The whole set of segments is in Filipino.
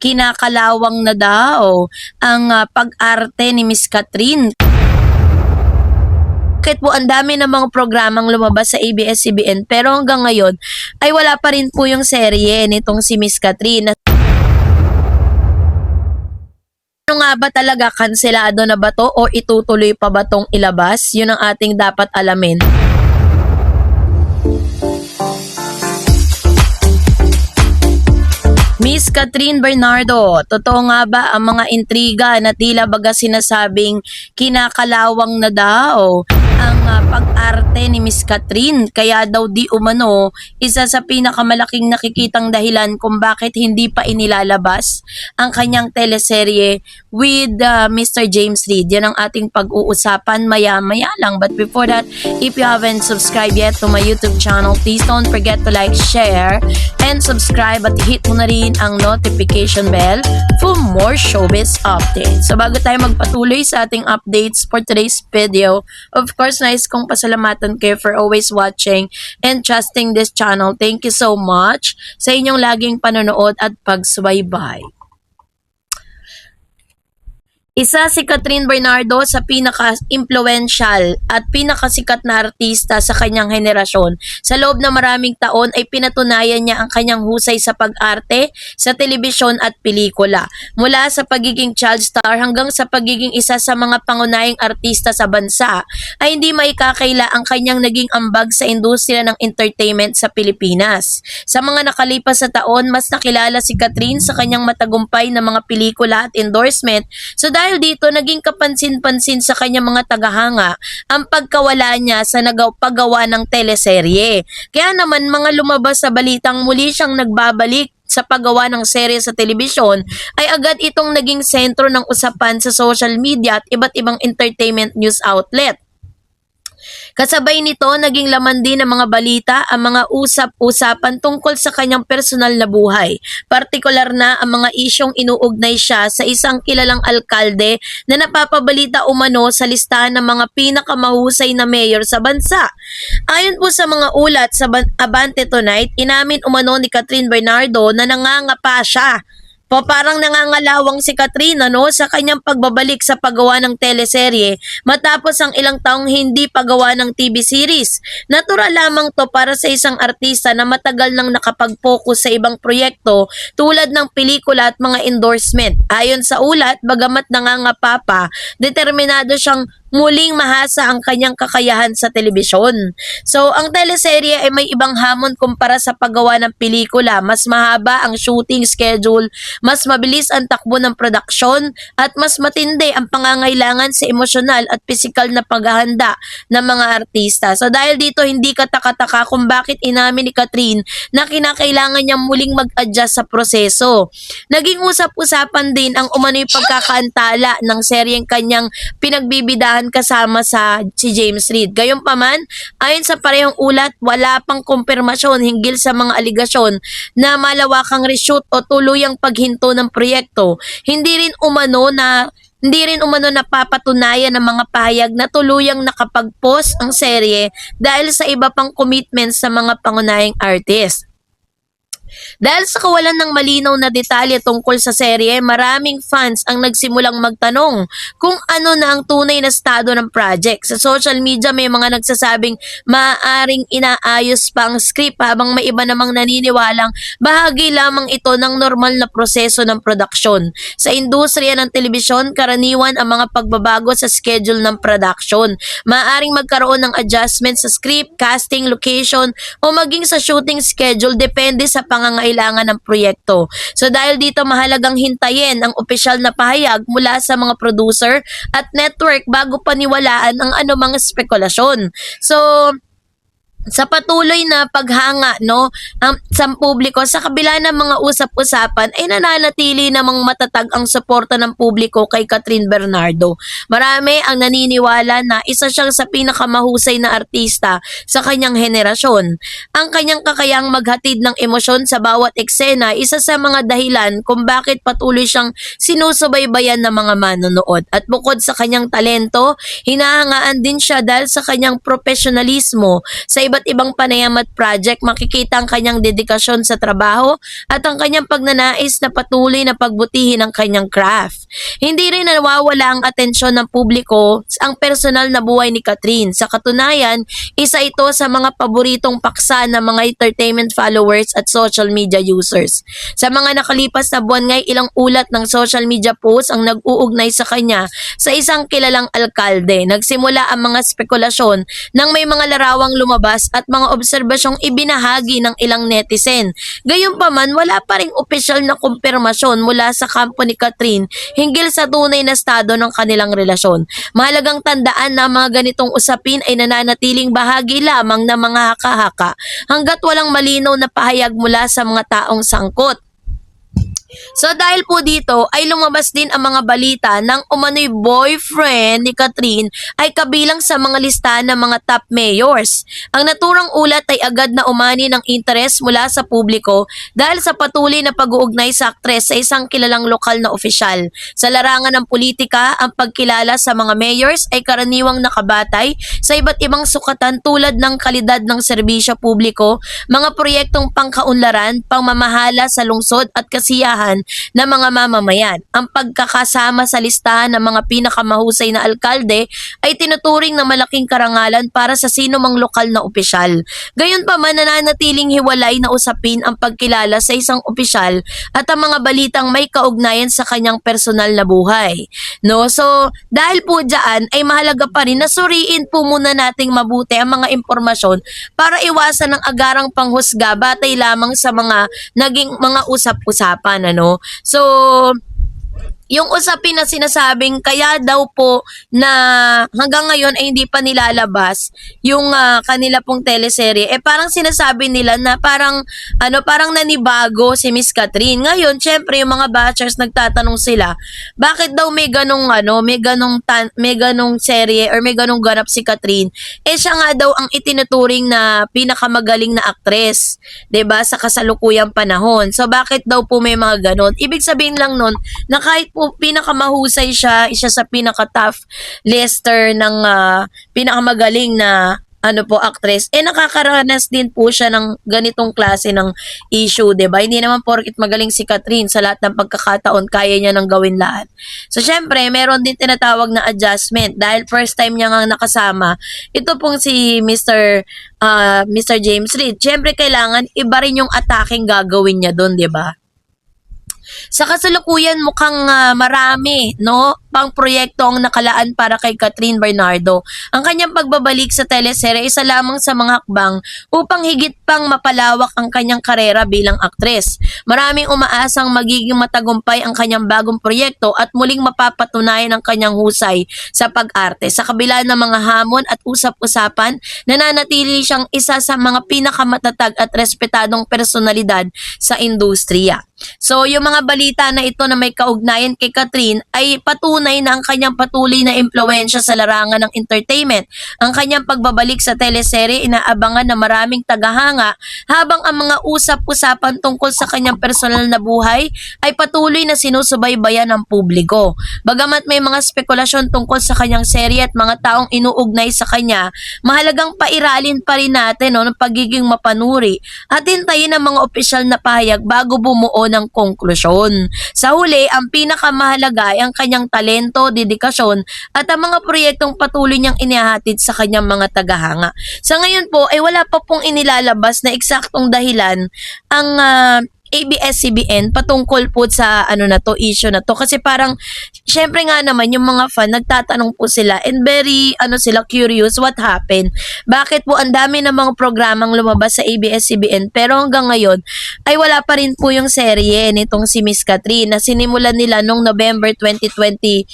kinakalawang na daw ang pag-arte ni Miss Catherine. Bakit po ang dami ng mga programang lumabas sa ABS-CBN pero hanggang ngayon ay wala pa rin po yung serye nitong si Miss Catherine. Ano nga ba talaga, kanselado na ba to o itutuloy pa ba tong ilabas? Yun ang ating dapat alamin. Miss Catherine Bernardo, totoo nga ba ang mga intriga na tila baga sinasabing kinakalawang na daw ang pag-arte ni Miss Catherine? Kaya daw di umano isa sa pinakamalaking nakikitang dahilan kung bakit hindi pa inilalabas ang kanyang teleserye with Mr. James Reid. Yan ang ating pag-uusapan maya-maya lang. But before that, if you haven't subscribed yet to my YouTube channel, please don't forget to like, share, and subscribe at hit mo na rin ang notification bell for more showbiz updates. So bago tayo magpatuloy sa ating updates for today's video, of course, nais kong pasalamatan kayo for always watching and trusting this channel. Thank you so much sa inyong laging panonood at pagsubaybay. Isa si Catherine Bernardo sa pinaka-influential at pinakasikat na artista sa kanyang henerasyon. Sa loob ng maraming taon ay pinatunayan niya ang kanyang husay sa pag-arte, sa telebisyon at pelikula. Mula sa pagiging child star hanggang sa pagiging isa sa mga pangunahing artista sa bansa, ay hindi maikakaila ang kanyang naging ambag sa industriya ng entertainment sa Pilipinas. Sa mga nakalipas sa taon, mas nakilala si Catherine sa kanyang matagumpay na mga pelikula at endorsement. So dahil dito, naging kapansin-pansin sa kanyang mga tagahanga ang pagkawala niya sa paggawa ng teleserye. Kaya naman mga lumabas sa balitang muli siyang nagbabalik sa paggawa ng serye sa telebisyon ay agad itong naging sentro ng usapan sa social media at iba't ibang entertainment news outlet. Kasabay nito, naging laman din ng mga balita ang mga usap-usapan tungkol sa kanyang personal na buhay. Partikular na ang mga isyong inuugnay siya sa isang kilalang alkalde na napapabalita umano sa listahan ng mga pinakamahusay na mayor sa bansa. Ayon po sa mga ulat sa Abante Tonight, inamin umano ni Catherine Bernardo na nangangapa siya. Parang nangangalawang si Catherine sa kanyang pagbabalik sa paggawa ng teleserye matapos ang ilang taong hindi paggawa ng TV series. Natural lamang to para sa isang artista na matagal nang nakapag-focus sa ibang proyekto tulad ng pelikula at mga endorsement. Ayon sa ulat, bagamat nangangapa pa, determinado siyang muling mahasa ang kanyang kakayahan sa telebisyon. So, ang teleserye ay may ibang hamon kumpara sa paggawa ng pelikula. Mas mahaba ang shooting schedule, mas mabilis ang takbo ng produksyon, at mas matindi ang pangangailangan sa emosyonal at pisikal na paghahanda ng mga artista. So, dahil dito, hindi kataka-taka kung bakit inamin ni Catherine na kinakailangan niyang muling mag-adjust sa proseso. Naging usap-usapan din ang umano'y pagkakaantala ng seryeng kanyang pinagbibidahan kasama si James Reid. Gayunpaman, ayon sa parehong ulat, wala pang kumpirmasyon hinggil sa mga aligasyon na malawakang reshoot o tuluyang paghinto ng proyekto. Hindi rin umano napapatunayan ng mga pahayag na tuluyang nakapag-pause ang serye dahil sa iba pang commitments sa mga pangunahing artist. Dahil sa kawalan ng malinaw na detalye tungkol sa serye, maraming fans ang nagsimulang magtanong kung ano na ang tunay na estado ng project. Sa social media, may mga nagsasabing maaaring inaayos pa ang script habang may iba namang naniniwalang bahagi lamang ito ng normal na proseso ng produksyon. Sa industriya ng telebisyon, karaniwan ang mga pagbabago sa schedule ng production. Maaaring magkaroon ng adjustment sa script, casting, location, o maging sa shooting schedule depende sa pangangailangan ng proyekto. So dahil dito, mahalagang hintayin ang opisyal na pahayag mula sa mga producer at network bago paniwalaan ang anumang spekulasyon. So sa patuloy na paghanga sa publiko sa kabila ng mga usap-usapan ay nananatili namang matatag ang suporta ng publiko kay Catherine Bernardo. Marami ang naniniwala na isa siyang sa pinakamahusay na artista sa kanyang henerasyon. Ang kanyang kakayahang maghatid ng emosyon sa bawat eksena, isa sa mga dahilan kung bakit patuloy siyang sinusubaybayan ng mga manonood. At bukod sa kanyang talento, hinahangaan din siya dahil sa kanyang profesionalismo sa iba't iba't ibang panayam at project, makikita ang kanyang dedikasyon sa trabaho at ang kanyang pagnanais na patuloy na pagbutihin ang kanyang craft. Hindi rin nawawala ang atensyon ng publiko ang personal na buhay ni Catherine. Sa katunayan, isa ito sa mga paboritong paksa ng mga entertainment followers at social media users. Sa mga nakalipas na buwan ngay ilang ulat ng social media posts ang nag-uugnay sa kanya sa isang kilalang alkalde. Nagsimula ang mga spekulasyon nang may mga larawang lumabas at mga obserbasyong ibinahagi ng ilang netizen. Gayunpaman, wala pa ring opisyal na kumpirmasyon mula sa kampo ni Catherine hinggil sa tunay na estado ng kanilang relasyon. Mahalagang tandaan na mga ganitong usapin ay nananatiling bahagi lamang ng mga haka-haka hanggat walang malinaw na pahayag mula sa mga taong sangkot. So dahil po dito ay lumabas din ang mga balita ng umano'y boyfriend ni Catherine ay kabilang sa mga listahan ng mga top mayors. Ang naturang ulat ay agad na umani ng interes mula sa publiko dahil sa patuloy na pag-uugnay sa aktres sa isang kilalang lokal na opisyal. Sa larangan ng politika, ang pagkilala sa mga mayors ay karaniwang nakabatay sa iba't ibang sukatan tulad ng kalidad ng serbisyo publiko, mga proyektong pangkaunlaran, pangmamahala sa lungsod at kasiyahan ng mga mamamayan. Ang pagkakasama sa listahan ng mga pinakamahusay na alkalde ay tinuturing na malaking karangalan para sa sino mang lokal na opisyal. Gayunpaman, nananatiling hiwalay na usapin ang pagkilala sa isang opisyal at ang mga balitang may kaugnayan sa kanyang personal na buhay. No? So, dahil po dyan ay mahalaga pa rin na suriin po muna nating mabuti ang mga impormasyon para iwasan ng agarang panghusga batay lamang sa mga naging mga usap-usapan. Ano? So, yung usapin na sinasabing kaya daw po na hanggang ngayon ay hindi pa nilalabas yung kanila pong teleserye, parang sinasabi nila na parang parang nanibago si Miss Catherine. Ngayon, syempre yung mga bashers nagtatanong sila, bakit daw may ganong may ganong serye or may ganong ganap si Catherine? Siya nga daw ang itinuturing na pinakamagaling na aktres, 'di ba, sa kasalukuyang panahon. So bakit daw po may mga ganon? Ibig sabihin lang nun na kahit po pinakamahusay siya, isa sa pinaka-top lister ng pinakamagaling na actress, nakakaranas din po siya ng ganitong klase ng issue, 'di ba? Hindi naman porket magaling si Catherine sa lahat ng pagkakataon kaya niya nang gawin lahat. So syempre, meron din tinatawag na adjustment dahil first time niya nga nakasama ito pong si Mr. James Reid. Syempre kailangan iba rin yung attacking gagawin niya doon, 'di ba? Sa kasalukuyan mukhang marami pang proyekto ang nakalaan para kay Catherine Bernardo. Ang kanyang pagbabalik sa teleserye isa lamang sa mga hakbang upang higit pang mapalawak ang kanyang karera bilang aktres. Maraming umaasang magiging matagumpay ang kanyang bagong proyekto at muling mapapatunayan ang kanyang husay sa pag-arte. Sa kabila ng mga hamon at usap-usapan, nananatili siyang isa sa mga pinakamatatag at respetadong personalidad sa industriya. So, yung mga balita na ito na may kaugnayan kay Catherine ay patunay na ang kanyang patuloy na impluwensya sa larangan ng entertainment. Ang kanyang pagbabalik sa teleserye inaabangan ng maraming tagahanga habang ang mga usap-usapan tungkol sa kanyang personal na buhay ay patuloy na sinusubaybayan ng publiko. Bagamat may mga spekulasyon tungkol sa kanyang serye at mga taong inuugnay sa kanya, mahalagang pairalin pa rin natin ng pagiging mapanuri at hintayin ang mga opisyal na pahayag bago bumuo ng konklusyon. Sa huli, ang pinakamahalaga ay ang kanyang talento, dedikasyon at ang mga proyektong patuloy niyang inihahatid sa kanyang mga tagahanga. Sa ngayon po ay wala pa pong inilalabas na eksaktong dahilan ang ABS-CBN patungkol po sa issue na to, kasi parang syempre nga naman yung mga fan nagtatanong po sila and very sila curious what happened. Bakit po ang dami ng mga programang lumabas sa ABS-CBN pero hanggang ngayon ay wala pa rin po yung serye nitong si Miss Catherine na sinimulan nila noong November 2025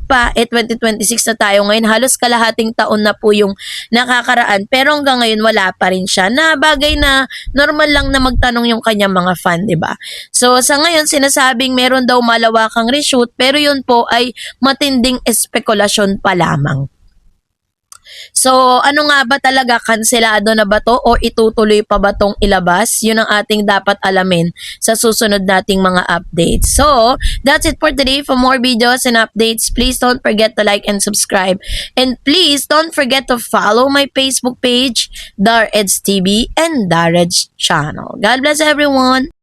pa, 2026 na tayo ngayon, halos kalahating taon na po yung nakakaraan pero hanggang ngayon wala pa rin siya, na bagay na normal lang na magtanong yung kanyang mga fan, 'di ba? So sa ngayon sinasabing meron daw malawakang reshoot pero yun po ay matinding espekulasyon pa lamang. So, ano nga ba talaga, kanselado na ba to o itutuloy pa ba tong ilabas? Yun ang ating dapat alamin sa susunod nating mga updates. So, that's it for today. For more videos and updates, please don't forget to like and subscribe. And please don't forget to follow my Facebook page, DarEds TV and DarEds channel. God bless everyone!